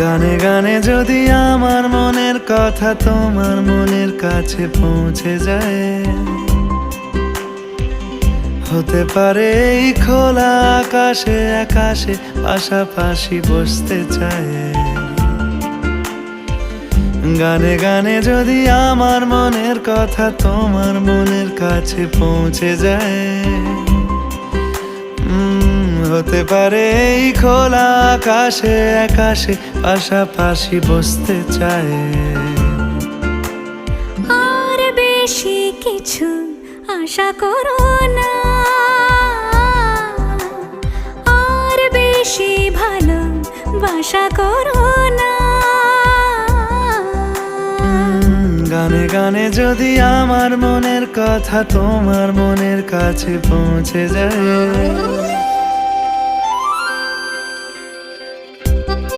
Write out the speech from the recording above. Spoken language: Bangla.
গানে গানে যদি আমার মনের কথা তোমার মনের কাছে পৌঁছে যায়, হতে পারে এই খোলা আকাশে আকাশে পাশাপাশি বসতে চায়। গানে গানে যদি আমার মনের কথা তোমার মনের কাছে পৌঁছে যায়, হতে পারে এই খোলা আকাশে আকাশে পাশাপাশি বসতে চায়। আর বেশি কিছু আশা করো না, আর বেশি ভালোবাসা করো না। গানে গানে যদি আমার মনের কথা তোমার মনের কাছে পৌঁছে যায়,